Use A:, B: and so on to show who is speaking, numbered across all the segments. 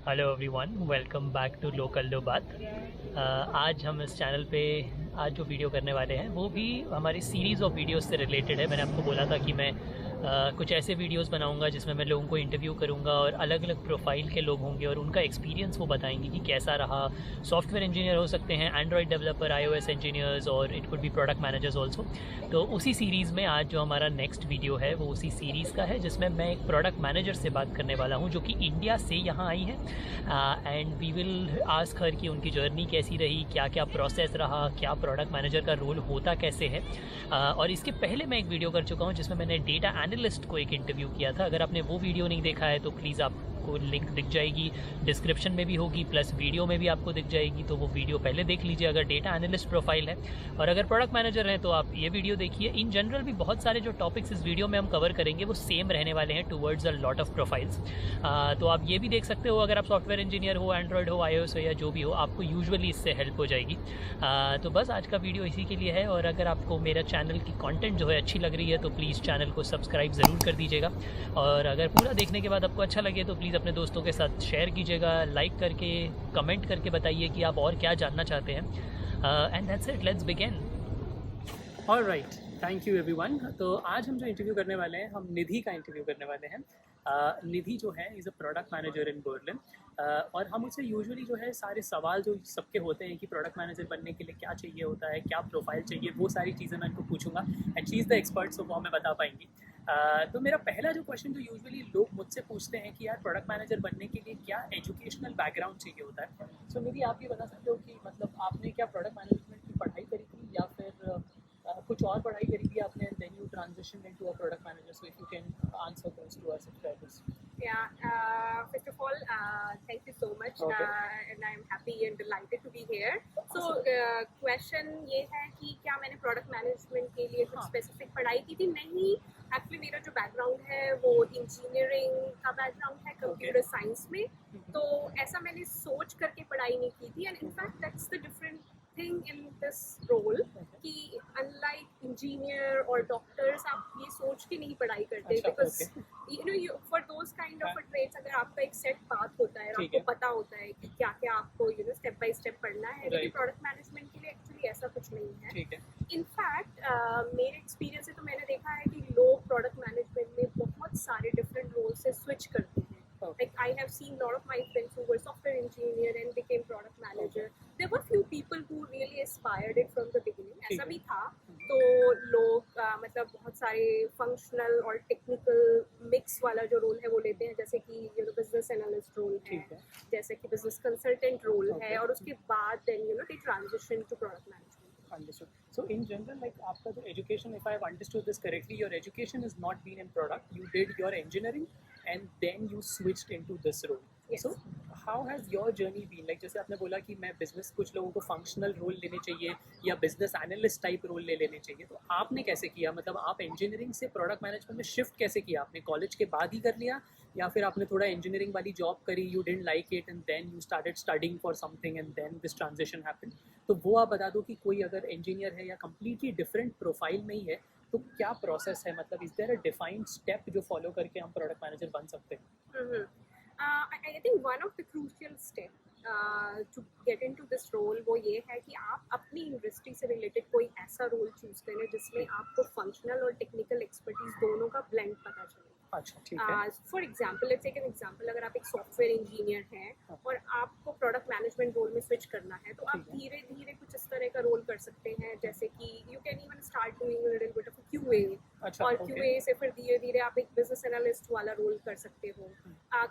A: Hello everyone, welcome back to local दो बात। आज हम इस चैनल पे आज जो वीडियो करने वाले हैं वो भी हमारी सीरीज़ ऑफ वीडियोस से रिलेटेड है। मैंने आपको बोला था कि मैं कुछ ऐसे वीडियोस बनाऊंगा जिसमें मैं लोगों को इंटरव्यू करूंगा और अलग अलग प्रोफाइल के लोग होंगे और उनका एक्सपीरियंस वो बताएंगे कि कैसा रहा। सॉफ्टवेयर इंजीनियर हो सकते हैं, एंड्रॉयड डेवलपर, आईओएस इंजीनियर्स, और it could B product managers also. तो उसी सीरीज़ में आज जो हमारा नेक्स्ट वीडियो है वो उसी सीरीज़ का है, जिसमें मैं एक प्रोडक्ट मैनेजर से बात करने वाला हूँ जो कि इंडिया से यहाँ आई है। And we will ask her कि उनकी जर्नी कैसी रही, क्या क्या प्रोसेस रहा, क्या प्रोडक्ट मैनेजर का रोल होता कैसे है। और इसके पहले मैं एक वीडियो कर चुका हूँ जिसमें मैंने डेटा एनालिस्ट को एक इंटरव्यू किया था। अगर आपने वो वीडियो नहीं देखा है तो प्लीज़ आपको लिंक दिख जाएगी, डिस्क्रिप्शन में भी होगी, प्लस वीडियो में भी आपको दिख जाएगी, तो वो वीडियो पहले देख लीजिए अगर डेटा एनालिस्ट प्रोफाइल है। और अगर प्रोडक्ट मैनेजर हैं तो आप ये वीडियो देखिए। इन जनरल भी बहुत सारे जो टॉपिक्स इस वीडियो में हम कवर करेंगे वो सेम रहने वाले हैं towards a lot of profiles. तो आप ये भी देख सकते हो, अगर आप सॉफ्टवेयर इंजीनियर हो, एंड्रॉयड हो, iOS हो या जो भी हो, आपको यूजुअली इससे हेल्प हो जाएगी। तो बस आज का वीडियो इसी के लिए है। और अगर आपको मेरा चैनल की कंटेंट जो है अच्छी लग रही है तो प्लीज़ चैनल को सब्सक्राइब ज़रूर कर दीजिएगा। और अगर पूरा देखने के बाद आपको अच्छा लगे तो प्लीज़ अपने दोस्तों के साथ शेयर कीजिएगा, लाइक करके, कमेंट करके बताइए कि आप और क्या जानना चाहते हैं। And that's it, let's begin. Alright, thank you everyone. तो आज हम जो इंटरव्यू करने वाले हैं, हम निधि का इंटरव्यू करने वाले हैं। निधि जो है is a product manager in Berlin. और हम उससे यूजुअली जो है सारे सवाल जो सबके होते हैं कि प्रोडक्ट मैनेजर बनने के लिए क्या चाहिए होता है, क्या प्रोफाइल चाहिए, वो सारी चीज़ें मैं इनको पूछूंगा and she is the expert, so वो हमें बता पाएंगी। तो मेरा पहला जो क्वेश्चन जो यूजुअली लोग मुझसे पूछते हैं कि यार प्रोडक्ट मैनेजर बनने के लिए क्या एजुकेशनल बैकग्राउंड चाहिए होता है। सो निधि, आप ये बता सकते हो कि मतलब आपने क्या प्रोडक्ट मैनेजमेंट की पढ़ाई करी थी या फिर कुछ और पढ़ाई करी थी आपने, then you transition into a product manager. So if you can answer those to our subscribers.
B: Yeah, first of all, thank you so much,
A: Okay.
B: and I'm happy and delighted to be here. So, question ये है कि क्या मैंने product management के लिए कुछ specific पढ़ाई की थी? नहीं, actually मेरा जो background है वो engineering का background है, computer science में। तो ऐसा मैंने सोच करके पढ़ाई नहीं की थी, and in fact that's the different thing in this role कि unlike engineer or doctors आप ये सोच के नहीं पढ़ाई करते, because you know for those kind of a traits अगर आपका एक set path होता है, आपको पता होता है कि क्या क्या आपको step by step पढ़ना है, लेकिन प्रोडक्ट मैनेजमेंट के लिए एक्चुअली ऐसा कुछ नहीं है। इनफैक्ट मेरे एक्सपीरियंस से तो मैंने देखा है कि लोग प्रोडक्ट मैनेजमेंट में बहुत सारे डिफरेंट रोल से स्विच करते हैं। Like I have seen a lot of my friends who were software engineer and became product manager. There were few people who really aspired it from the beginning. ऐसा भी था। तो लोग मतलब बहुत सारे फंक्शनल और टेक्निकल मिक्स वाला जो रोल है वो लेते हैं, जैसे कि बिजनेस एनालिस्ट रोल है, जैसे कि बिजनेस कंसल्टेंट रोल है, और उसके बाद then they transition to product management.
A: Understood. So in general, like आपका जो education, if I have understood this correctly, your education has not been in product. You did your engineering and then you switched into this role.
B: Yes.
A: So how has your journey been? Like जैसे आपने बोला कि मैं business, कुछ लोगों को functional role लेने चाहिए या business analyst type role ले लेने चाहिए, तो आपने कैसे किया? मतलब आप engineering से product management में shift कैसे किया? आपने college के बाद ही कर लिया या फिर आपने थोड़ा engineering वाली job करी, you didn't like it and then you started studying for something and then this transition happened? तो वो आप बता दो कि कोई अगर इंजीनियर है या कम्प्लीटली डिफरेंट प्रोफाइल में ही है तो क्या प्रोसेस है, मतलब is there a defined step जो फॉलो करके हम प्रोडक्ट मैनेजर बन सकते हैं?
B: I think one of the crucial steps to get into this role वो ये है कि आप अपनी इंडस्ट्री से रिलेटेड कोई ऐसा रोल चूज करें जिसमें आपको फंक्शनल और टेक्निकल एक्सपर्टीज दोनों का ब्लेंड पता चले।
A: अच्छा, ठीक है।
B: For example, let's take an example, अगर आप एक सॉफ्टवेयर इंजीनियर हैं और आपको प्रोडक्ट मैनेजमेंट रोल में स्विच करना है, तो आप धीरे धीरे कुछ इस तरह का रोल कर सकते हैं, जैसे कि you can even start doing little bit of QA, और क्यूए से फिर धीरे धीरे आप एक बिजनेस एनालिस्ट वाला रोल कर सकते हो।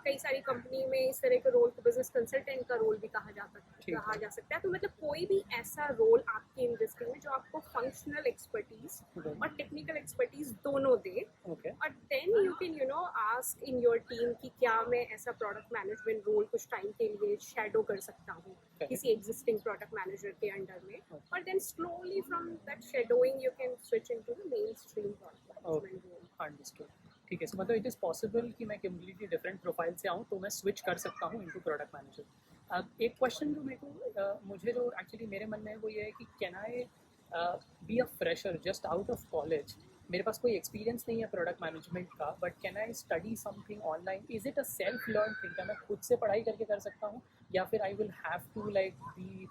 B: कई सारी कंपनी में इस तरह के रोल को बिजनेस कंसल्टेंट का रोल भी कहा जा सकता है। तो मतलब कोई भी ऐसा रोल आपकी इंडस्ट्री में जो आपको फंक्शनल एक्सपर्टीज और टेक्निकल एक्सपर्टीज दोनों दे, और then you can ask in your team कि क्या मैं ऐसा प्रोडक्ट मैनेजमेंट रोल कुछ टाइम के लिए शैडो कर सकता हूँ किसी एग्जिस्टिंग प्रोडक्ट मैनेजर के अंडर में, और then slowly from that shadowing you can switch into the mainstream product management role.
A: Understood, ठीक है। सो मतलब इट इज़ पॉसिबल कि मैं कम्प्लीटली डिफरेंट प्रोफाइल से आऊँ तो मैं स्विच कर सकता हूँ इनटू प्रोडक्ट मैनेजर। एक क्वेश्चन जो मेरे को मुझे जो एक्चुअली मेरे मन में है वो ये है कि can I be a fresher just out of college मेरे पास कोई एक्सपीरियंस नहीं है प्रोडक्ट मैनेजमेंट का, but can I study something online? Is it a self learn thing? क्या मैं खुद से पढ़ाई करके कर सकता हूँ, या फिर I will have to like be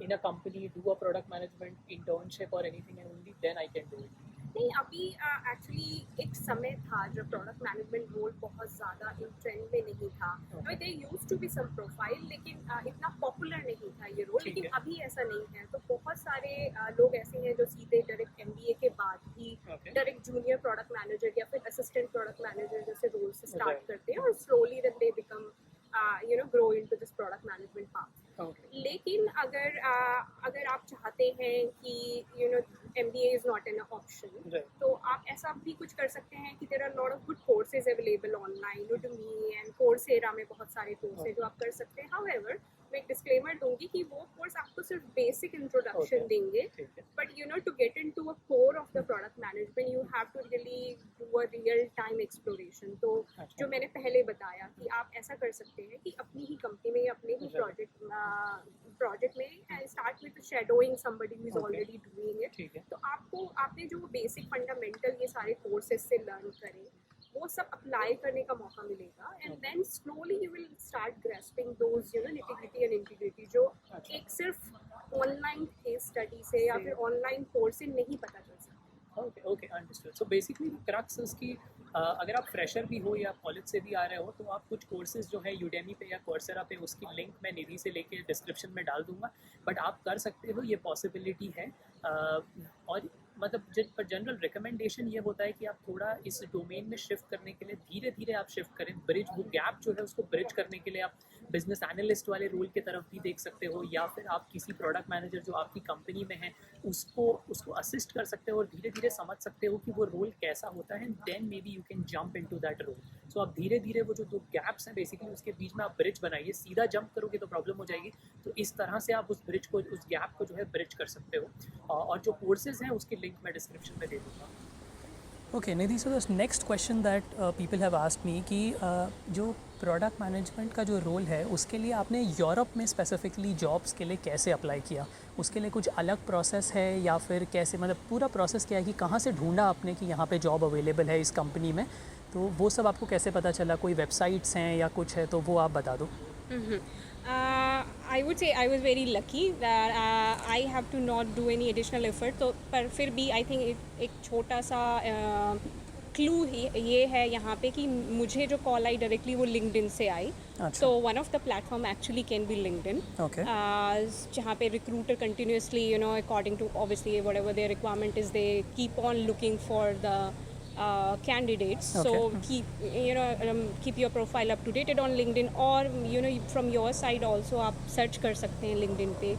A: in a company, do a product management internship और anything, and only then I can do it?
B: नहीं, अभी एक्चुअली एक समय था जब प्रोडक्ट मैनेजमेंट रोल बहुत ज़्यादा इन ट्रेंड में नहीं था।
A: Okay.
B: They use to be some profile, लेकिन इतना पॉपुलर नहीं था ये रोल।
A: ठीक
B: लेकिन
A: है।
B: अभी ऐसा नहीं है, तो बहुत सारे लोग ऐसे हैं जो सीधे डायरेक्ट एमबीए के बाद ही
A: Okay.
B: Direct junior product manager या फिर असिस्टेंट प्रोडक्ट मैनेजर जैसे रोल से स्टार्ट
A: Right.
B: करते हैं, और slowly then they become grow into this product management path.
A: Okay.
B: लेकिन अगर आप चाहते हैं कि MBA is not an option,
A: Right.
B: तो आप ऐसा भी कुछ कर सकते हैं कि there are lot of good courses available online, Udemy and Coursera में बहुत सारे कोर्स हैं जो आप कर सकते हैं। हाउएवर, मैं एक डिस्क्लेमर दूंगी कि वो कोर्स आपको सिर्फ बेसिक इंट्रोडक्शन
A: Okay.
B: देंगे,
A: ठीक है।
B: But to get into a core of the product management you have to really do a real time exploration. तो
A: अच्छा।
B: जो मैंने पहले बताया कि आप ऐसा कर सकते हैं कि अपनी ही कंपनी में या अपने ही
A: Right.
B: प्रोजेक्ट में start with shadowing somebody who is
A: Okay.
B: Already doing it.
A: ठीक है।
B: तो आपने जो बेसिक फंडामेंटल ये सारे कोर्सेज से लर्न करें, वो सब अप्लाई करने का मौका मिलेगा, and then slowly you will start grasping those nitty gritty and integrity जो
A: अच्छा।
B: एक सिर्फ ऑनलाइन केस स्टडी से या फिर ऑनलाइन कोर्स से नहीं पता चल सकता।
A: Okay okay, understood. So basically crux इसकी, अगर आप फ्रेशर भी हो या कॉलेज से भी आ रहे हो, तो आप कुछ कोर्सेज जो है यूडेमी पे या कोर्सेरा पे, उसकी लिंक मैं निधि से लेके डिस्क्रिप्शन में डाल दूंगा, बट आप कर सकते हो, ये पॉसिबिलिटी है। और मतलब पर जनरल रिकमेंडेशन ये होता है कि आप थोड़ा इस डोमेन में शिफ्ट करने के लिए धीरे धीरे आप शिफ्ट करें। ब्रिज, वो गैप जो है उसको ब्रिज करने के लिए आप बिजनेस एनालिस्ट वाले रोल की तरफ भी देख सकते हो, या फिर आप किसी प्रोडक्ट मैनेजर जो आपकी कंपनी में है उसको असिस्ट कर सकते हो और धीरे धीरे समझ सकते हो कि वो रोल कैसा होता है, then maybe you can jump into that role. So आप धीरे धीरे वो जो दो गैप्स हैं बेसिकली उसके बीच में आप ब्रिज बनाइए। सीधा जंप करोगे तो प्रॉब्लम हो जाएगी, तो इस तरह से आप उस ब्रिज को, उस गैप को जो है ब्रिज कर सकते हो। और जो कोर्सेज हैं उसकी लिंक मैं डिस्क्रिप्शन में दे दूँगा।
C: Okay Nidhi, so the next question that people have asked me कि जो प्रोडक्ट मैनेजमेंट का जो रोल है उसके लिए आपने यूरोप में स्पेसिफिकली जॉब्स के लिए कैसे अप्लाई किया? उसके लिए कुछ अलग प्रोसेस है या फिर कैसे, मतलब पूरा प्रोसेस क्या है कि कहाँ से ढूंढा आपने कि यहाँ पे जॉब अवेलेबल है इस कंपनी में, तो वो सब आपको कैसे पता चला? कोई वेबसाइट्स हैं या कुछ है तो वो आप बता दो।
B: I would say I was very lucky that I have to not do any additional effort. तो पर फिर भी I think एक छोटा सा क्लू ये है यहाँ पे कि मुझे जो कॉल आई डायरेक्टली वो लिंक्डइन से आई। So one of the platform actually can be LinkedIn, जहाँ पे recruiter continuously according to obviously whatever their requirement is, they keep on looking for the candidates. So keep your profile up to date on LinkedIn, or from your side also आप search कर सकते हैं LinkedIn पे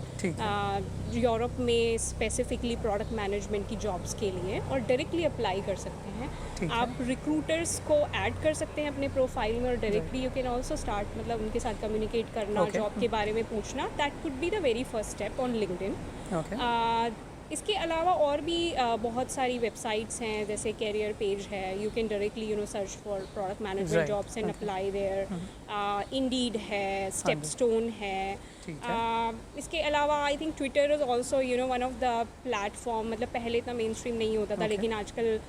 B: Europe में specifically product management की jobs के लिए, और डायरेक्टली अप्लाई कर सकते हैं। आप रिक्रूटर्स को ऐड कर सकते हैं अपने प्रोफाइल में, और directly you can also start, मतलब उनके साथ कम्युनिकेट करना, जॉब के बारे में पूछना। That could be the very first step on LinkedIn. इसके अलावा और भी बहुत सारी वेबसाइट्स हैं, जैसे कैरियर पेज है, you can directly search for product management jobs and apply there. Indeed है, स्टेपस्टोन है। इसके अलावा I think Twitter is also one of the platform, मतलब पहले इतना मेन स्ट्रीम नहीं होता था, लेकिन आजकल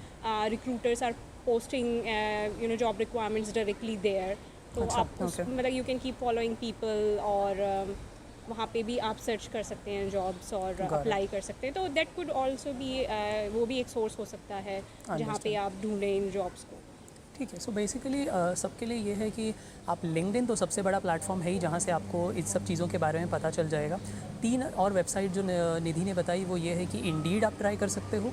B: recruiters are posting job requirements directly there. तो आप मतलब you can keep following people, और वहाँ पे भी आप सर्च कर सकते हैं जॉब्स और अप्लाई कर सकते हैं। तो दैट कुड ऑल्सो बी, वो भी एक सोर्स हो सकता है जहाँ पे आप ढूंढें इन जॉब्स को।
C: ठीक है। सो बेसिकली सबके लिए ये है कि आप लिंक्डइन तो सबसे बड़ा प्लेटफॉर्म है ही जहाँ से आपको इस सब चीज़ों के बारे में पता चल जाएगा। 3 और वेबसाइट जो निधि ने बताई वो ये है कि इंडीड आप ट्राई कर सकते हो,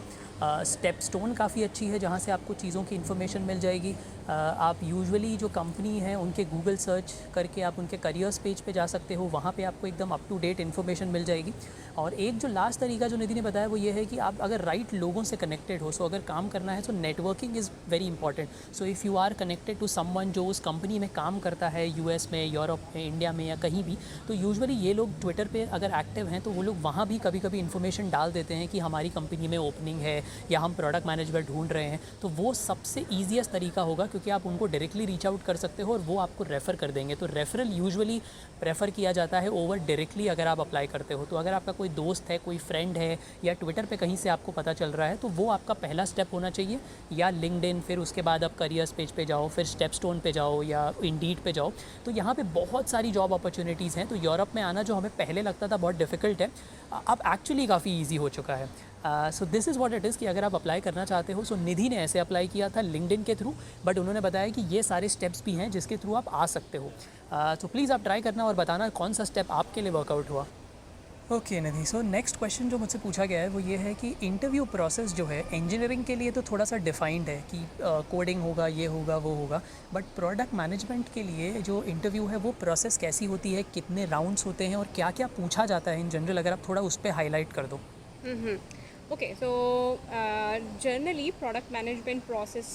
C: स्टेपस्टोन काफ़ी अच्छी है जहाँ से आपको चीज़ों की इन्फॉर्मेशन मिल जाएगी। आप यूजुअली जो कंपनी है उनके गूगल सर्च करके आप उनके करियर्स पेज पे जा सकते हो, वहाँ पे आपको एकदम अप टू डेट इन्फॉर्मेशन मिल जाएगी। और एक जो लास्ट तरीका जो निधि ने बताया वो ये है कि आप अगर राइट लोगों से कनेक्टेड हो, सो अगर काम करना है तो networking is very important. So if you are connected to someone जो उस कंपनी में काम करता है, यूएस में, यूरोप में, इंडिया में या कहीं भी, तो यूजुअली ये लोग ट्विटर पे अगर एक्टिव हैं तो वो लोग वहाँ भी कभी कभी इन्फॉर्मेशन डाल देते हैं कि हमारी कंपनी में ओपनिंग है या हम प्रोडक्ट मैनेजर ढूंढ रहे हैं, तो वो सबसे ईजीएस्ट तरीका होगा, क्योंकि आप उनको डायरेक्टली रीच आउट कर सकते हो और वो आपको रेफ़र कर देंगे। तो रेफरल यूजुअली प्रेफर किया जाता है ओवर डायरेक्टली अगर आप अप्लाई करते हो। तो अगर आपका कोई दोस्त है, कोई फ्रेंड है, या ट्विटर पे कहीं से आपको पता चल रहा है, तो वो आपका पहला स्टेप होना चाहिए, या लिंक्डइन, फिर उसके बाद आप करियर्स पेज पे जाओ, फिर स्टेपस्टोन पे जाओ या इंडीड पे जाओ। तो यहाँ पे बहुत सारी जॉब अपॉर्चुनिटीज़ हैं। तो यूरोप में आना जो हमें पहले लगता था बहुत डिफ़िकल्ट है, अब एक्चुअली काफ़ी ईजी हो चुका है। सो this is what it is कि अगर आप अप्लाई करना चाहते हो, सो निधि ने ऐसे अप्लाई किया था लिंक्डइन के थ्रू, बट उन्होंने बताया कि ये सारे स्टेप्स भी हैं जिसके थ्रू आप आ सकते हो। तो प्लीज़ आप ट्राई करना और बताना कौन सा स्टेप आपके लिए वर्कआउट हुआ। ओके निधि, सो नेक्स्ट क्वेश्चन जो मुझसे पूछा गया है वो ये है कि इंटरव्यू प्रोसेस जो है इंजीनियरिंग के लिए तो थोड़ा सा डिफाइंड है कि कोडिंग होगा, ये होगा, वो होगा, बट प्रोडक्ट मैनेजमेंट के लिए जो इंटरव्यू है वो प्रोसेस कैसी होती है, कितने राउंड्स होते हैं और क्या क्या पूछा जाता है इन जनरल, अगर आप थोड़ा उस पर हाईलाइट कर दो।
B: Okay, so generally product management process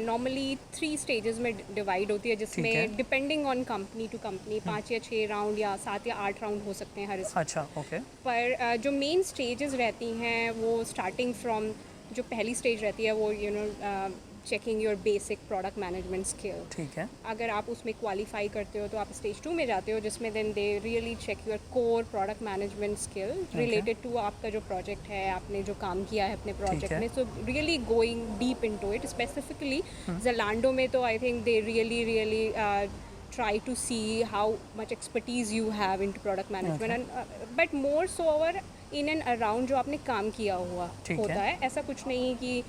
B: normally 3 stages में divide होती है, जिसमें depending on company to company 5 या 6 राउंड या 7 या 8 राउंड हो सकते हैं हर इसमें।
C: अच्छा, ओके।
B: पर जो मेन स्टेजेस रहती हैं वो स्टार्टिंग फ्रॉम, जो पहली स्टेज रहती है वो checking your basic product management skill.
C: ठीक है।
B: अगर आप उसमें क्वालिफाई करते हो तो आप स्टेज 2 में जाते हो, जिसमें then they really check your core product management skill related to आपका जो प्रोजेक्ट है, आपने जो काम किया है अपने प्रोजेक्ट में। So really going deep into it. Specifically Zalando में तो I think they really try to see how much expertise you have into product management, and but more so over in and around जो आपने काम किया हुआ होता है। ऐसा कुछ नहीं कि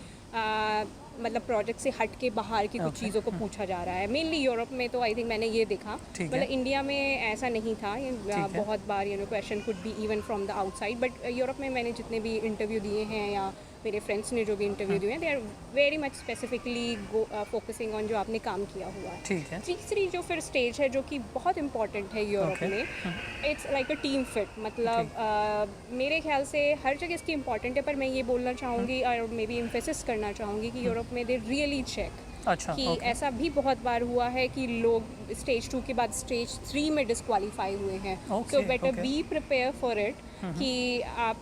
B: मतलब प्रोजेक्ट से हट के बाहर की कुछ चीज़ों को पूछा जा रहा है। मेनली यूरोप में तो आई थिंक मैंने ये देखा, मतलब इंडिया में ऐसा नहीं था। बहुत बार question could be even from the outside, but Europe में मैंने जितने भी इंटरव्यू दिए हैं या मेरे फ्रेंड्स ने जो भी इंटरव्यू दिए हैं, they are very much specifically focusing on जो आपने काम किया हुआ है।
C: ठीक है।
B: तीसरी जो फिर स्टेज है जो कि बहुत इंपॉर्टेंट है यूरोप में, it's like a team fit. मतलब मेरे ख्याल से हर जगह इसकी इंपॉर्टेंट है, पर मैं ये बोलना चाहूँगी और मे बी एम्फेसिस करना चाहूँगी कि यूरोप में दे रियली चेक कि ऐसा भी बहुत बार हुआ है कि लोग स्टेज 2 के बाद स्टेज 3 में डिस्क्वालीफाई हुए हैं। So better be prepare for it कि आप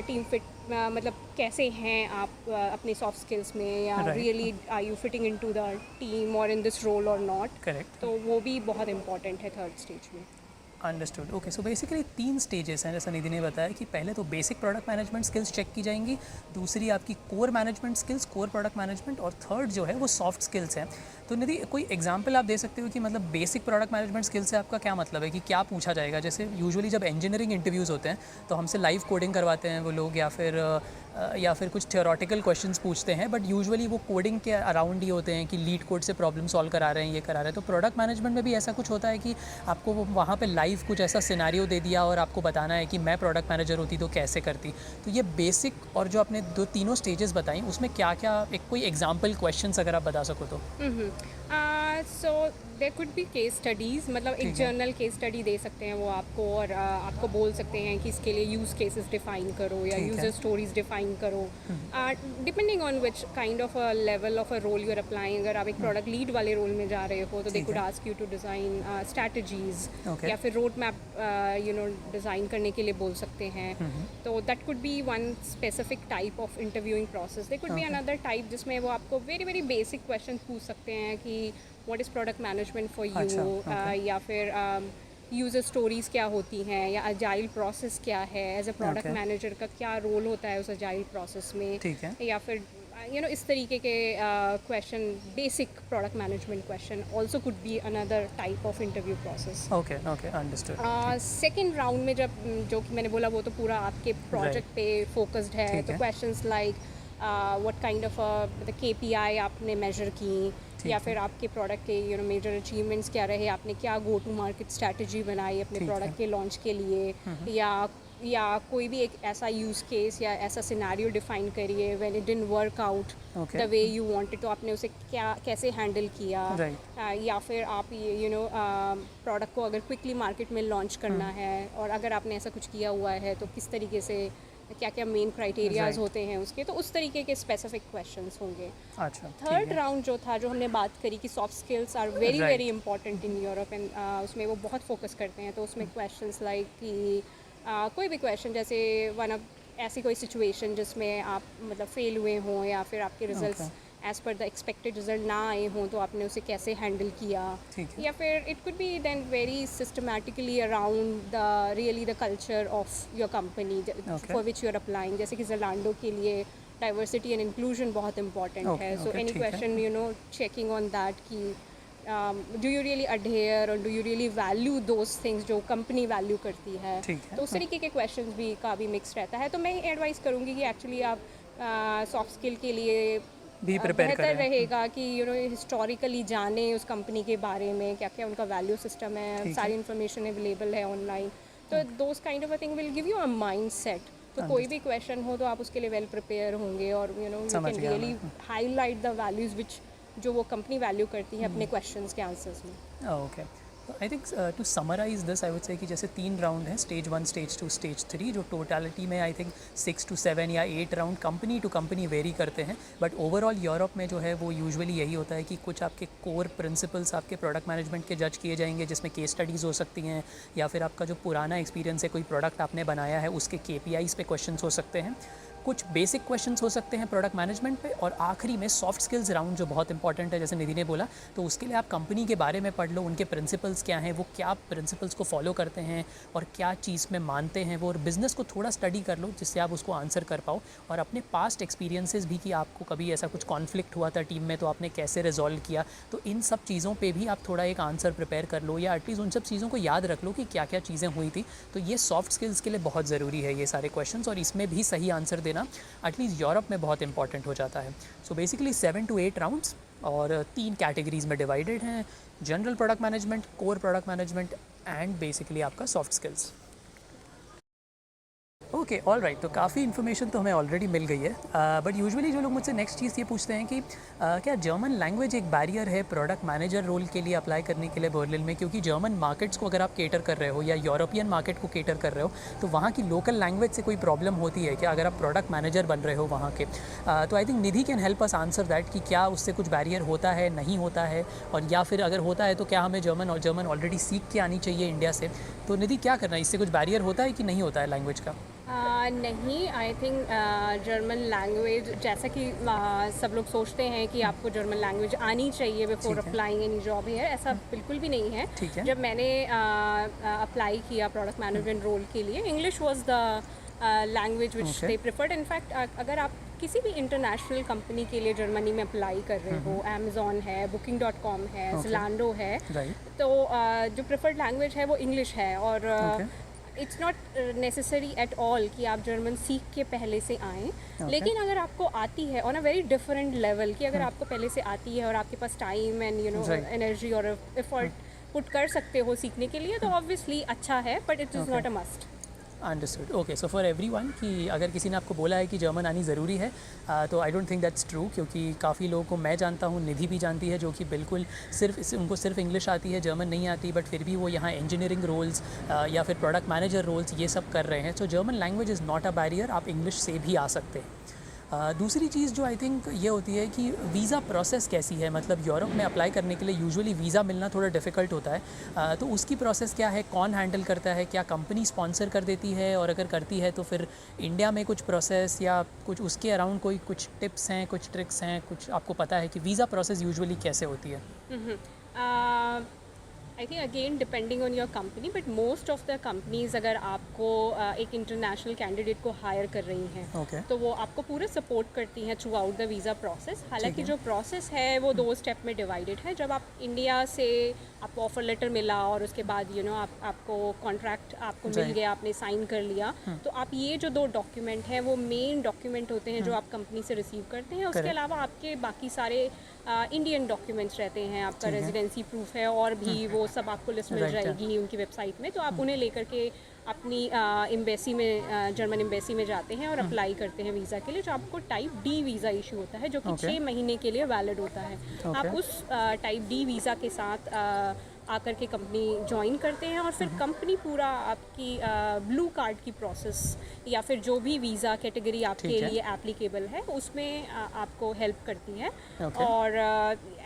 B: टीम फिट मतलब कैसे हैं आप अपने सॉफ्ट स्किल्स में, या really are you fitting into the team और इन दिस रोल और नॉट।
C: करेक्ट।
B: तो वो भी बहुत इंपॉर्टेंट है थर्ड स्टेज में।
C: Understood. Okay, so basically 3 stages हैं जैसा निधि ने बताया कि पहले तो basic product management skills check की जाएंगी, दूसरी आपकी core management skills, core product management, और थर्ड जो है वो सॉफ्ट स्किल्स हैं। तो निधि कोई एग्जांपल आप दे सकते हो कि मतलब बेसिक प्रोडक्ट मैनेजमेंट स्किल्स से आपका क्या मतलब है, कि क्या पूछा जाएगा? जैसे यूजुअली जब इंजीनियरिंग इंटरव्यूज़ होते हैं तो हमसे लाइव कोडिंग करवाते हैं वो लोग, या फिर कुछ थियोरेटिकल क्वेश्चंस पूछते हैं, बट यूजुअली वो कोडिंग के अराउंड ही होते हैं कि लीड कोड से प्रॉब्लम सॉल्व करा रहे हैं, ये करा रहे हैं। तो प्रोडक्ट मैनेजमेंट में भी ऐसा कुछ होता है कि आपको वो वहाँ पे लाइव कुछ ऐसा सिनेरियो दे दिया और आपको बताना है कि मैं प्रोडक्ट मैनेजर होती तो कैसे करती? तो ये बेसिक और जो आपने तीनों स्टेजेस बताई उसमें क्या क्या, एक कोई एग्जाम्पल क्वेश्चंस अगर आप बता सको तो।
B: So there could be case studies, मतलब एक जर्नल केस स्टडी दे सकते हैं वो आपको, और आपको बोल सकते हैं कि इसके लिए यूज़ केसेस डिफ़ाइन करो या यूज़र स्टोरीज डिफ़ाइन करो, depending on which kind of a level of a role you are applying. अगर आप एक प्रोडक्ट लीड वाले रोल में जा रहे हो तो they could ask you to design strategies, या फिर रोड मैप डिज़ाइन करने के लिए बोल सकते हैं। तो that could B one specific type of interviewing process. They could be another type जिसमें वो आपको वेरी वेरी बेसिक क्वेश्चन पूछ सकते हैं कि what is product management for you, या फिर यूज़र स्टोरीज़ क्या होती हैं, या अजाइल प्रोसेस क्या है, एज अ प्रोडक्ट मैनेजर का क्या रोल होता है उस अजाइल प्रोसेस में, या फिर इस तरीके के question, basic product management question also could be another type of interview process.
C: Okay, understood.
B: Second round में जब जो कि मैंने बोला वो तो पूरा आपके प्रोजेक्ट पे फोकस्ड है, तो questions like what kind of KPI आपने मेजर की, या फिर आपके प्रोडक्ट के मेजर अचीवमेंट्स क्या रहे, आपने क्या गो टू मार्केट स्ट्रैटेजी बनाई अपने प्रोडक्ट के लॉन्च के लिए, या कोई भी एक ऐसा यूज़ केस या ऐसा सिनेरियो डिफाइन करिए when it didn't work out the way you wanted, तो आपने उसे कैसे हैंडल किया। या फिर आप प्रोडक्ट को अगर क्विकली मार्केट में लॉन्च करना है और अगर आपने ऐसा कुछ किया हुआ है तो किस तरीके से, क्या क्या मेन क्राइटेरियाज होते हैं उसके, तो उस तरीके के स्पेसिफिक क्वेश्चंस होंगे।
C: अच्छा,
B: थर्ड राउंड जो था, जो हमने बात करी कि soft skills are very very important in Europe, and उसमें वो बहुत फोकस करते हैं। तो उसमें क्वेश्चंस लाइक कि कोई भी क्वेश्चन, जैसे वन ऑफ ऐसी कोई सिचुएशन जिसमें आप मतलब फेल हुए हों या फिर आपके results as per the expected result ना आए हों, तो आपने उसे कैसे हैंडल किया,
C: ठीक है।
B: या फिर it could be then very systematically around the really the culture of your company for which you are applying. जैसे कि ज़लांडो के लिए डाइवर्सिटी एंड इंक्लूजन बहुत इंपॉर्टेंट है, so any question you know checking on that कि do you really adhere और do you really value those things जो company value करती है, तो उस तरीके के क्वेश्चंस भी का भी मिक्स रहता है। तो मैं एडवाइस करूँगी कि एक्चुअली आप सॉफ्ट स्किल के लिए
C: भी प्रिपेयर
B: बेहतर रहेगा कि यू नो हिस्टोरिकली जाने उस कंपनी के बारे में, क्या क्या उनका वैल्यू सिस्टम है, सारी इन्फॉर्मेशन अवेलेबल है ऑनलाइन, तो those kind of a thing will give you a mind set. तो कोई भी क्वेश्चन हो तो आप उसके लिए वेल प्रिपेयर होंगे और you know you can really highlight the values which जो वो कंपनी वैल्यू करती है अपने क्वेश्चंस के आंसर्स में।
C: Okay, I think to summarise this I would say कि जैसे 3 राउंड हैं, स्टेज 1, स्टेज 2, स्टेज 3, जो टोटलिटी में आई थिंक 6 to 7 या 8 round company to company vary करते हैं, बट ओवरऑल यूरोप में जो है वो यूजुअली यही होता है कि कुछ आपके कोर प्रिंसिपल्स आपके प्रोडक्ट मैनेजमेंट के जज किए जाएंगे, जिसमें केस स्टडीज़ हो सकती हैं या फिर आपका जो पुराना एक्सपीरियंस है, कोई प्रोडक्ट आपने बनाया है उसके KPIs पे क्वेश्चंस हो सकते हैं, कुछ बेसिक क्वेश्चंस हो सकते हैं प्रोडक्ट मैनेजमेंट पे, और आखिरी में सॉफ्ट स्किल्स राउंड जो बहुत इंपॉर्टेंट है, जैसे निधि ने बोला, तो उसके लिए आप कंपनी के बारे में पढ़ लो, उनके प्रिंसिपल्स क्या हैं, वो क्या प्रिंसिपल्स को फॉलो करते हैं और क्या चीज़ में मानते हैं वो, और बिज़नेस को थोड़ा स्टडी कर लो जिससे आप उसको आंसर कर पाओ, और अपने पास्ट एक्सपीरियंसेस भी कि आपको कभी ऐसा कुछ कॉन्फ्लिक्ट हुआ था टीम में तो आपने कैसे रिजॉल्व किया, तो इन सब चीज़ों पर भी आप थोड़ा एक आंसर प्रिपेयर कर लो, या एटलीस्ट उन सब चीज़ों को याद रख लो कि क्या क्या चीज़ें हुई थी। तो ये सॉफ्ट स्किल्स के लिए बहुत ज़रूरी है ये सारे क्वेश्चन, और इसमें भी सही आंसर देना एटलीस्ट यूरोप में बहुत इंपॉर्टेंट हो जाता है। सो बेसिकली 7 to 8 राउंड्स और 3 कैटेगरीज में डिवाइडेड हैं, general product management, core product management and basically आपका soft skills. Okay, all right, तो काफ़ी इन्फॉर्मेशन तो हमें ऑलरेडी मिल गई है, बट यूजुअली जो लोग मुझसे नेक्स्ट चीज़ ये पूछते हैं कि क्या जर्मन लैंग्वेज एक बैरियर है प्रोडक्ट मैनेजर रोल के लिए अप्लाई करने के लिए बर्लिन में, क्योंकि जर्मन मार्केट्स को अगर आप केटर कर रहे हो या यूरोपियन मार्केट को केटर कर रहे हो तो वहाँ की लोकल लैंग्वेज से कोई प्रॉब्लम होती है क्या अगर आप प्रोडक्ट मैनेजर बन रहे हो वहाँ के? तो I think Nidhi can help us answer that कि क्या उससे कुछ बैरियर होता है, नहीं होता है, और या फिर अगर होता है तो क्या हमें जर्मन ऑलरेडी सीख के आनी चाहिए इंडिया से? तो निधि क्या करना है, इससे कुछ बैरियर होता है कि नहीं होता है लैंग्वेज का?
B: नहीं, आई थिंक जर्मन लैंग्वेज जैसा कि सब लोग सोचते हैं कि आपको जर्मन लैंग्वेज आनी चाहिए before applying any job here, ऐसा बिल्कुल भी नहीं है। जब मैंने अप्लाई किया प्रोडक्ट मैनेजमेंट रोल के लिए, English was the language which they preferred. In fact अगर आप किसी भी इंटरनेशनल कंपनी के लिए जर्मनी में अप्लाई कर रहे हो, अमेज़ॉन है, Booking.com है, ज़लांडो है, तो जो प्रेफर्ड लैंग्वेज है वो इंग्लिश है, और it's not necessary at all कि आप जर्मन सीख के पहले से आएँ, लेकिन अगर आपको आती है on a very different level, कि अगर आपको पहले से आती है और आपके पास time and you know energy और एफर्ट पुट कर सकते हो सीखने के लिए, तो ऑब्वियसली अच्छा है, but it is not a must.
C: Understood, okay, so for everyone कि अगर किसी ने आपको बोला है कि जर्मन आनी ज़रूरी है, तो I don't think that's true, क्योंकि काफ़ी लोगों को मैं जानता हूँ, निधि भी जानती है, जो कि बिल्कुल उनको सिर्फ इंग्लिश आती है, जर्मन नहीं आती, बट फिर भी वो यहाँ इंजीनियरिंग रोल्स या फिर प्रोडक्ट मैनेजर रोल्स ये सब कर रहे हैं। So German language is not a barrier, आप इंग्लिश से भी आ सकते हैं। दूसरी चीज़ जो आई थिंक ये होती है कि वीज़ा प्रोसेस कैसी है, मतलब यूरोप में अप्लाई करने के लिए यूजुअली वीज़ा मिलना थोड़ा डिफ़िकल्ट होता है, तो उसकी प्रोसेस क्या है, कौन हैंडल करता है, क्या कंपनी स्पॉन्सर कर देती है, और अगर करती है तो फिर इंडिया में कुछ प्रोसेस या कुछ उसके अराउंड कोई कुछ टिप्स हैं, कुछ ट्रिक्स हैं, कुछ आपको पता है कि वीज़ा प्रोसेस यूजुअली कैसे होती है?
B: I think again depending on your company, but most of the companies अगर आपको एक इंटरनेशनल कैंडिडेट को हायर कर रही हैं, तो वो आपको पूरा सपोर्ट करती हैं through out the visa process. हालांकि जो प्रोसेस है वो 2 स्टेप में डिवाइडेड है। जब आप इंडिया से आपको ऑफर लेटर मिला और उसके बाद यू नो आपको कॉन्ट्रैक्ट आपको मिल गया, आपने साइन कर लिया, तो आप ये जो 2 डॉक्यूमेंट हैं वो मेन डॉक्यूमेंट होते हैं जो आप कंपनी से रिसीव करते हैं। उसके अलावा आपके बाकी सारे इंडियन डॉक्यूमेंट्स रहते हैं, आपका रेजिडेंसी प्रूफ है और भी वो सब आपको लिस्ट मिल जाएगी उनकी वेबसाइट में, तो आप उन्हें लेकर के अपनी एम्बेसी में जर्मन एम्बेसी में जाते हैं और अप्लाई करते हैं वीज़ा के लिए, जो आपको टाइप डी वीज़ा इशू होता है, जो कि 6 महीने के लिए वैलिड होता है। आप उस टाइप डी वीज़ा के साथ आकर के कंपनी ज्वाइन करते हैं, और फिर कंपनी पूरा आपकी ब्लू कार्ड की प्रोसेस या फिर जो भी वीज़ा कैटेगरी आपके लिए एप्लीकेबल है उसमें आपको हेल्प करती है। और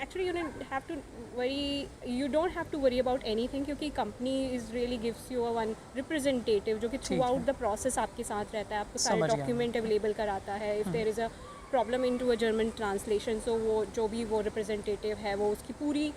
B: actually you have to you don't have to worry about anything, क्योंकि company is really gives you a one representative जो कि throughout the process आपके साथ रहता है, आपको सारे document available कराता है. If there is a problem into a German translation, so वो जो भी वो representative है वो उसकी पूरी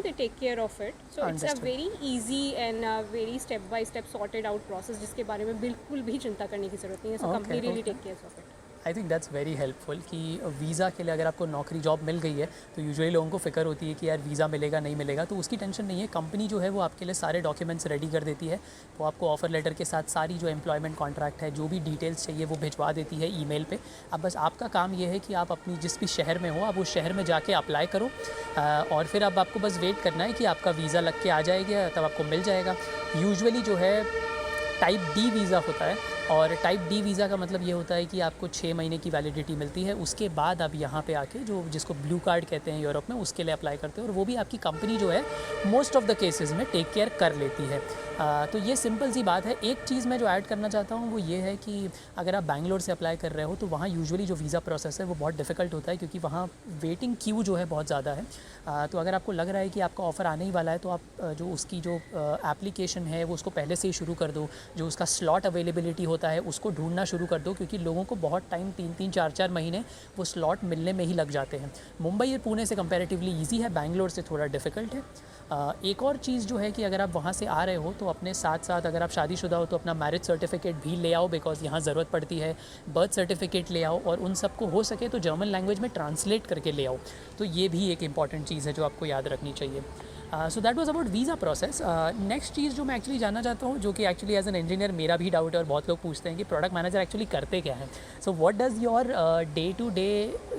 B: they take care of it. So it's a very easy and very step by step sorted out process जिसके बारे में बिल्कुल भी चिंता करने की ज़रूरत नहीं है. So company really take care of it.
C: I think that's very helpful कि वीज़ा के लिए अगर आपको नौकरी जॉब मिल गई है तो यूजुअली लोगों को फ़िक्र होती है कि यार वीज़ा मिलेगा नहीं मिलेगा, तो उसकी टेंशन नहीं है. कंपनी जो है वो आपके लिए सारे डॉक्यूमेंट्स रेडी कर देती है. वो आपको ऑफ़र लेटर के साथ सारी जो एम्प्लॉयमेंट कॉन्ट्रैक्ट है, जो भी डिटेल्स चाहिए वो भिजवा देती है ईमेल पे. अब बस आपका काम ये है कि आप अपनी जिस भी शहर में हो आप उस शहर में जाके अप्लाई करो और फिर अब आपको बस वेट करना है कि आपका वीज़ा लग के आ जाएगा, तब आपको मिल जाएगा. यूजुअली जो है टाइप डी वीज़ा होता है और टाइप डी वीज़ा का मतलब ये होता है कि आपको 6 महीने की वैलिडिटी मिलती है. उसके बाद आप यहाँ पे आके जो जिसको ब्लू कार्ड कहते हैं यूरोप में, उसके लिए अप्लाई करते हो और वो भी आपकी कंपनी जो है मोस्ट ऑफ़ द केसेस में टेक केयर कर लेती है. तो ये सिंपल सी बात है. एक चीज़ मैं जो ऐड करना चाहता हूँ वो ये है कि अगर आप बैंगलोर से अप्लाई कर रहे हो तो वहाँ यूजुअली जो वीज़ा प्रोसेस है वो बहुत डिफ़िकल्ट होता है क्योंकि वहाँ वेटिंग क्यू जो है बहुत ज़्यादा है. तो अगर आपको लग रहा है कि आपका ऑफ़र आने ही वाला है तो आप जो उसकी जो एप्लीकेशन है वो उसको पहले से ही शुरू कर दो. जो उसका स्लॉट अवेलेबिलिटी होता है उसको ढूंढना शुरू कर दो क्योंकि लोगों को बहुत टाइम 3-3, 4-4 महीने वो स्लॉट मिलने में ही लग जाते हैं. मुंबई और पुणे से कंपैरेटिवली ईजी है, बैंगलोर से थोड़ा डिफ़िकल्ट है. एक और चीज़ जो है कि अगर आप वहाँ से आ रहे हो तो अपने साथ साथ अगर आप शादीशुदा हो तो अपना मैरिज सर्टिफिकेट भी ले आओ, बिकॉज़ यहाँ ज़रूरत पड़ती है. बर्थ सर्टिफिकेट ले आओ और उन सबको हो सके तो जर्मन लैंग्वेज में ट्रांसलेट करके ले आओ. तो ये भी एक इंपॉर्टेंट चीज़ है जो आपको याद रखनी चाहिए. So that was about visa process. Next चीज़ जो मैं एक्चुअली जानना चाहता हूँ, जो कि एक्चुअली एज एन इंजीनियर मेरा भी डाउट है और बहुत लोग पूछते हैं कि प्रोडक्ट मैनेजर एक्चुअली करते क्या है. So what does your day to day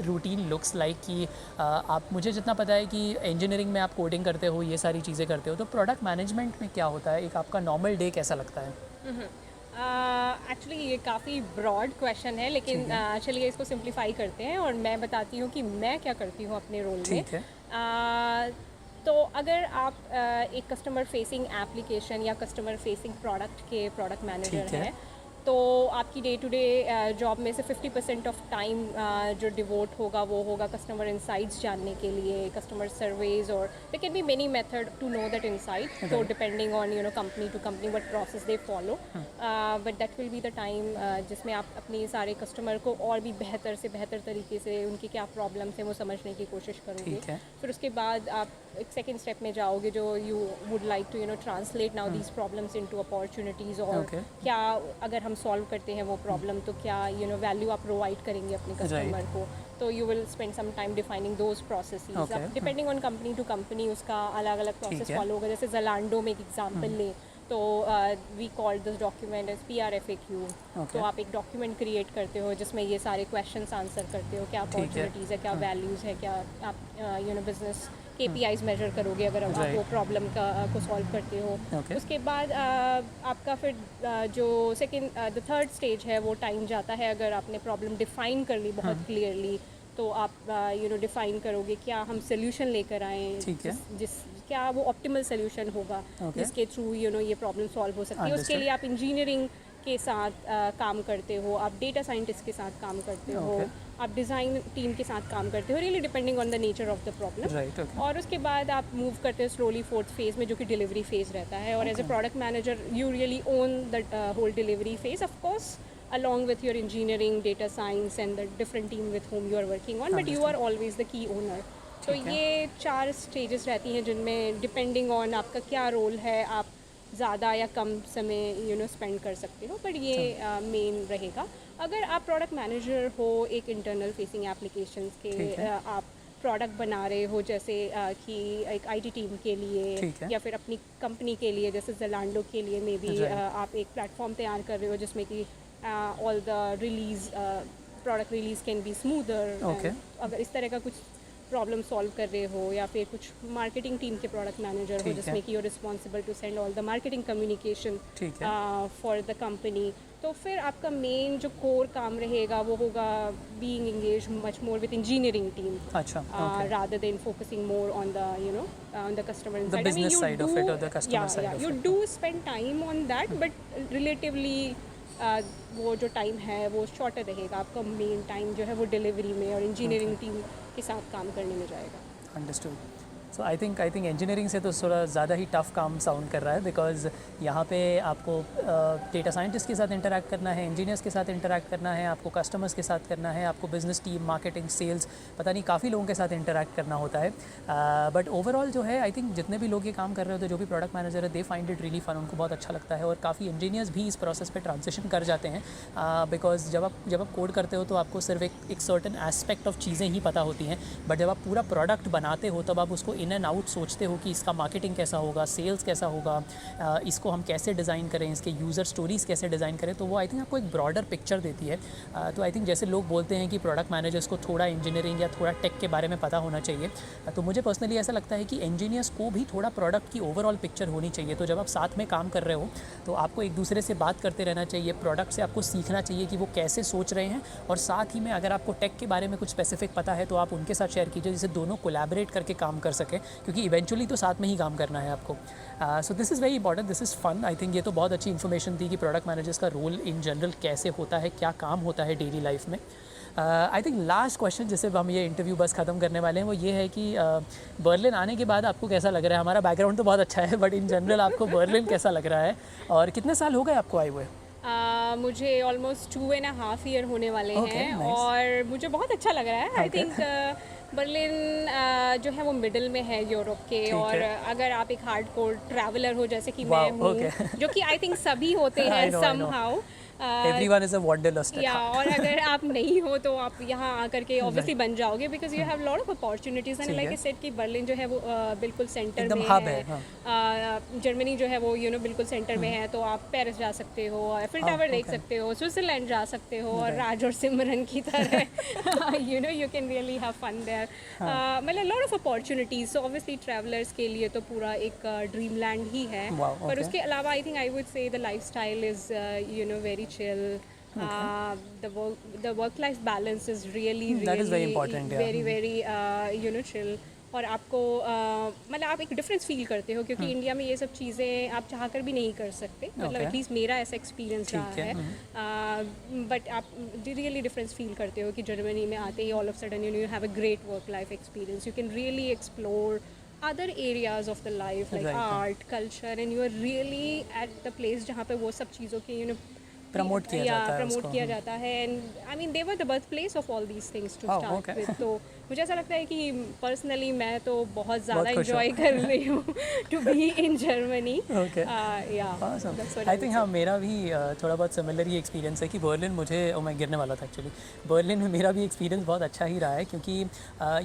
C: routine looks like कि आप, मुझे जितना पता है कि इंजीनियरिंग में आप कोडिंग करते हो, ये सारी चीज़ें करते हो, तो प्रोडक्ट मैनेजमेंट में क्या होता है, एक आपका नॉर्मल डे कैसा लगता है?
B: एक्चुअली ये काफ़ी ब्रॉड क्वेश्चन है, लेकिन चलिए इसको सिंप्लीफाई करते हैं और मैं बताती हूँ कि मैं क्या करती हूँ अपने रोल में. तो अगर आप एक कस्टमर फेसिंग एप्लीकेशन या कस्टमर फेसिंग प्रोडक्ट के प्रोडक्ट मैनेजर हैं तो आपकी डे टू डे जॉब में से 50% ऑफ टाइम जो डिवोट होगा वो होगा कस्टमर इनसाइट्स जानने के लिए, कस्टमर सर्वेज, और there can be many method to know that insight. तो depending on company to company what process they follow, but that will be the time जिसमें आप अपने सारे कस्टमर को और भी बेहतर से बेहतर तरीके से उनकी क्या प्रॉब्लम्स हैं वो समझने की कोशिश करोगे. फिर उसके बाद आप एक सेकेंड स्टेप में जाओगे जो you would like to translate now these problems into opportunities, और क्या अगर हम सॉल्व करते हैं वो प्रॉब्लम तो क्या वैल्यू आप प्रोवाइड करेंगे अपने कस्टमर को. तो you will spend some time defining those processes. Depending on company to company उसका अलग अलग प्रोसेस फॉलो होगा. जैसे ज़लांडो में एक एग्जांपल लें तो we call this document as PRFAQ. तो आप एक डॉक्यूमेंट क्रिएट करते हो जिसमें ये सारे क्वेश्चंस आंसर करते हो, क्या अपॉर्चुनिटीज़ है, क्या वैल्यूज़ है, क्या आप बिजनेस KPIs मेजर करोगे अगर आप वो प्रॉब्लम को सॉल्व करते हो. उसके बाद आपका फिर जो द थर्ड स्टेज है वो टाइम जाता है. अगर आपने प्रॉब्लम डिफ़ाइन कर ली बहुत क्लियरली तो आप डिफ़ाइन करोगे क्या हम सोल्यूशन लेकर आएँ, जिस क्या वो ऑप्टिमल सोल्यूशन होगा जिसके थ्रू ये प्रॉब्लम सॉल्व हो सकती है. उसके लिए आप इंजीनियरिंग के साथ काम करते हो, आप डेटा साइंटिस्ट के साथ काम करते हो, आप डिज़ाइन टीम के साथ काम करते हो, really depending on the nature of the problem. और उसके बाद आप मूव करते हो स्लोली फोर्थ फेज़ में जो कि डिलीवरी फेज़ रहता है. और as a product manager you really own the whole delivery phase, of course along with your engineering, data science and the different team with whom you are working on, but you are always the key owner. तो ये 4 stages रहती हैं जिनमें depending on आपका क्या role है आप ज़्यादा या कम समय स्पेंड कर सकते हो, बट ये मेन रहेगा. अगर आप प्रोडक्ट मैनेजर हो एक इंटरनल फेसिंग एप्लीकेशंस के, आप प्रोडक्ट बना रहे हो जैसे कि एक IT टीम के लिए या फिर अपनी कंपनी के लिए, जैसे ज़लांडो के लिए मे बी आप एक प्लेटफॉर्म तैयार कर रहे हो जिसमें कि all the release product release can be smoother. अगर इस तरह का कुछ प्रॉब्लम सॉल्व कर रहे हो, या फिर कुछ मार्केटिंग टीम के प्रोडक्ट मैनेजर हो जिसमें कि you are responsible to send all the marketing communication for the company, तो फिर आपका मेन जो कोर काम रहेगा वो होगा being engage much more with engineering team rather than focusing more on the on the customer inside.
C: The business side of it or the customer side of it.
B: You do spend time on that, but relatively वो जो time है वो shorter रहेगा. आपका main time जो है वो delivery में और इंजीनियरिंग टीम के साथ काम करने में जाएगा.
C: Understood. So I think engineering से तो थोड़ा ज़्यादा ही टफ काम साउंड कर रहा है, बिकॉज यहाँ पे आपको डेटा साइंटिस्ट के साथ इंटरेक्ट करना है, इंजीनियर्स के साथ इंटरेक्ट करना है, आपको कस्टमर्स के साथ करना है, आपको बिजनेस टीम, मार्केटिंग, सेल्स, पता नहीं काफ़ी लोगों के साथ इंटरेक्ट करना होता है। बट ओवरऑल जो है आई थिंक जितने भी लोग ये काम कर रहे होते हैं, जो भी प्रोडक्ट मैनेजर है, they find it really fun, उनको बहुत अच्छा लगता है। और काफ़ी इंजीनियर्स भी इस प्रोसेस पे ट्रांजिशन कर जाते हैं, बिकॉज जब आप कोड करते हो तो आपको सिर्फ एक सर्टन एस्पेक्ट ऑफ चीज़ें ही पता होती हैं, बट जब आप पूरा प्रोडक्ट बनाते हो तब आप उसको इन एंड आउट सोचते हो कि इसका मार्केटिंग कैसा होगा, सेल्स कैसा होगा, इसको हम कैसे डिज़ाइन करें, इसके यूज़र स्टोरीज़ कैसे डिज़ाइन करें। तो वो आई थिंक आपको एक ब्रॉडर पिक्चर देती है। तो आई थिंक जैसे लोग बोलते हैं कि प्रोडक्ट मैनेजर्स को थोड़ा इंजीनियरिंग या थोड़ा टेक के बारे में पता होना चाहिए, तो मुझे पर्सनली ऐसा लगता है कि इंजीनियर्स को भी थोड़ा प्रोडक्ट की ओवरऑल पिक्चर होनी चाहिए। तो जब आप साथ में काम कर रहे हो तो आपको एक दूसरे से बात करते रहना चाहिए, प्रोडक्ट से आपको सीखना चाहिए कि वो कैसे सोच रहे हैं, और साथ ही में अगर आपको टेक के बारे में कुछ स्पेसिफिक पता है तो आप उनके साथ शेयर कीजिए, जिससे दोनों कोलैबोरेट करके काम कर सकें, क्योंकि इवेंचुअली तो साथ में ही काम करना है आपको। So this is very important, this is fun. I think ये तो बहुत अच्छी इन्फॉर्मेशन थी कि प्रोडक्ट मैनेजर्स का रोल इन जनरल कैसे होता है, क्या काम होता है डेली लाइफ में। आई थिंक लास्ट क्वेश्चन जिससे हम ये इंटरव्यू बस ख़त्म करने वाले हैं वो ये है कि बर्लिन आने के बाद आपको कैसा लग रहा है? हमारा बैकग्राउंड तो बहुत अच्छा है, बट इन जनरल आपको बर्लिन कैसा लग रहा है, और कितने साल हो गए आपको आए हुए?
B: मुझे ऑलमोस्ट 2.5 ईयर होने वाले हैं,
C: nice.
B: और मुझे बहुत अच्छा लग रहा है। आई थिंक बर्लिन जो है वो मिडिल में है यूरोप के, और अगर आप एक हार्डकोर ट्रैवलर हो जैसे कि मैं हूँ, जो कि आई थिंक सभी होते हैं somehow,
C: Everyone is a wanderlust.
B: या और अगर आप नहीं हो तो आप यहाँ आकर के ऑब्वियसली बन जाओगे, because you have lot of opportunities. And like I said कि बर्लिन जो है वो बिल्कुल सेंटर में है। जर्मनी जो है वो बिल्कुल सेंटर में है, तो आप पेरिस जा सकते हो, एफिल टावर देख सकते हो, स्विट्जरलैंड जा सकते हो, और राज और सिमरन की तरह you can really have fun there. मतलब lot of opportunities. So obviously travellers के लिए तो पूरा एक ड्रीम लैंड ही है। पर उसके अलावा आई थिंक आई वुड से the lifestyle is very chill. The work life balance is really
C: that is very important,
B: very chill, और आपको मतलब आप एक डिफरेंस फील करते हो, क्योंकि इंडिया में ये सब चीज़ें आप चाहकर भी नहीं कर सकते। मतलब एटलीस्ट मेरा ऐसा एक्सपीरियंस रहा है। बट आप रियली डिफरेंस फील करते हो कि जर्मनी में आते ही all of sudden you have a great work life experience. You can really explore other areas of the life like art, culture, and you are really at the place जहाँ पे वो सब चीज़ों के
C: प्रमोट किया
B: जाता है। And I mean they were the birth place of all these things to start with. तो मुझे ऐसा लगता है कि पर्सनली मैं तो बहुत ज़्यादा इंजॉय कर रही हूँ to be in Germany.
C: I think हाँ, मेरा भी थोड़ा बहुत सिमिलर ही एक्सपीरियंस है कि बर्लिन मैं गिरने वाला था एक्चुअली। बर्लिन में मेरा भी एक्सपीरियंस बहुत अच्छा ही रहा है, क्योंकि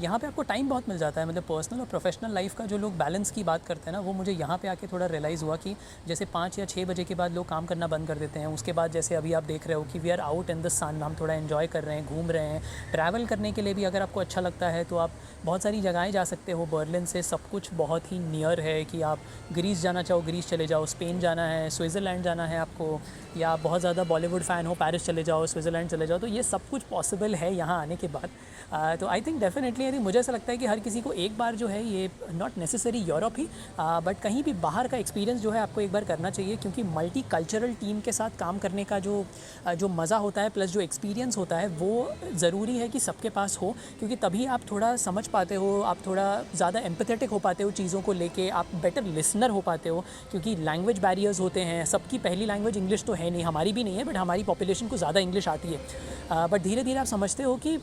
C: यहाँ पे आपको टाइम बहुत मिल जाता है। मतलब पर्सनल और प्रोफेशनल लाइफ का जो लोग बैलेंस की बात करते हैं ना, वो मुझे यहाँ पे आके थोड़ा रियलाइज़ हुआ कि जैसे 5 या 6 बजे के बाद लोग काम करना बंद कर देते हैं। उसके बाद जैसे अभी आप देख रहे हो कि we are out in the sun, हम थोड़ा एंजॉय कर रहे हैं, घूम रहे हैं। ट्रैवल करने के लिए भी अगर आपको अच्छा लगता है तो आप बहुत सारी जगहें जा सकते हो। बर्लिन से सब कुछ बहुत ही नियर है कि आप ग्रीस जाना चाहो ग्रीस चले जाओ, स्पेन जाना है, स्विट्ज़रलैंड जाना है आपको, या आप बहुत ज़्यादा बॉलीवुड फ़ैन हो, पेरिस चले जाओ, स्विट्ज़रलैंड चले जाओ। तो ये सब कुछ पॉसिबल है यहाँ आने के बाद। तो आई थिंक डेफिनेटली मुझे ऐसा लगता है कि हर किसी को एक बार जो है, ये not necessary Europe he, but कहीं भी बाहर का एक्सपीरियंस जो है आपको एक बार करना चाहिए, क्योंकि मल्टी कल्चरल टीम के साथ काम करने का जो मज़ा होता है प्लस जो एक्सपीरियंस होता है वो ज़रूरी है कि सबके पास हो, क्योंकि तभी आप थोड़ा समझ पाते हो, आप थोड़ा ज़्यादा एम्पैथेटिक हो पाते हो चीज़ों को लेके, आप बेटर लिसनर हो पाते हो, क्योंकि लैंग्वेज बैरियर्स होते हैं। सबकी पहली लैंग्वेज इंग्लिश तो है नहीं, हमारी भी नहीं है, बट हमारी पॉपुलेशन को ज़्यादा इंग्लिश आती है। बट धीरे धीरे आप समझते हो कि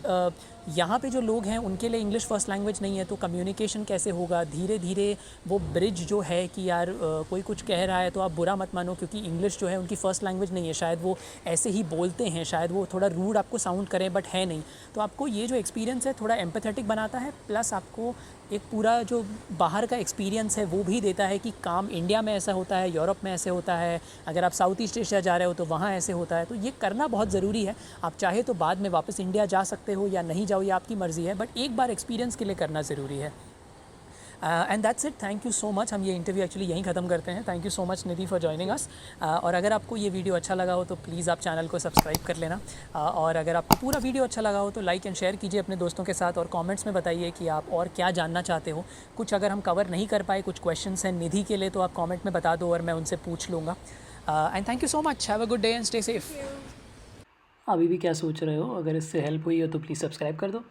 C: यहाँ पे जो लोग हैं उनके लिए इंग्लिश फर्स्ट लैंग्वेज नहीं है, तो कम्युनिकेशन कैसे होगा। धीरे धीरे वो ब्रिज जो है कि यार कोई कुछ कह रहा है तो आप बुरा मत मानो, क्योंकि इंग्लिश जो है उनकी फ़र्स्ट लैंग्वेज नहीं है, शायद वो ऐसे ही बोलते हैं, शायद वो थोड़ा रूड आपको साउंड करें, बट है नहीं। तो आपको ये जो एक्सपीरियंस है थोड़ा एम्पैथेटिक बनाता है, प्लस आपको एक पूरा जो बाहर का एक्सपीरियंस है वो भी देता है कि काम इंडिया में ऐसा होता है, यूरोप में ऐसे होता है, अगर आप साउथ ईस्ट एशिया जा रहे हो तो वहाँ ऐसे होता है। तो ये करना बहुत ज़रूरी है। आप चाहे तो बाद में वापस इंडिया जा सकते हो या नहीं जाओ, ये आपकी मर्ज़ी है, बट एक बार एक्सपीरियंस के लिए करना ज़रूरी है। And that's it, thank you so much. हम ये इंटरव्यू एक्चुअली यहीं ख़त्म करते हैं। Thank you so much Nidhi for joining us. और अगर आपको ये वीडियो अच्छा लगा हो तो प्लीज़ आप चैनल को सब्सक्राइब कर लेना, और अगर आपको पूरा वीडियो अच्छा लगा हो तो लाइक एंड शेयर कीजिए अपने दोस्तों के साथ, और कमेंट्स में बताइए कि आप और क्या जानना चाहते हो। कुछ अगर हम कवर नहीं कर पाए, कुछ क्वेश्चंस हैं निधि के लिए, तो आप कमेंट में बता दो और मैं उनसे पूछ लूँगा। And thank you so much, have a good day and stay safe. अभी भी क्या सोच रहे हो? अगर इससे हेल्प हुई हो तो प्लीज़ सब्सक्राइब कर दो।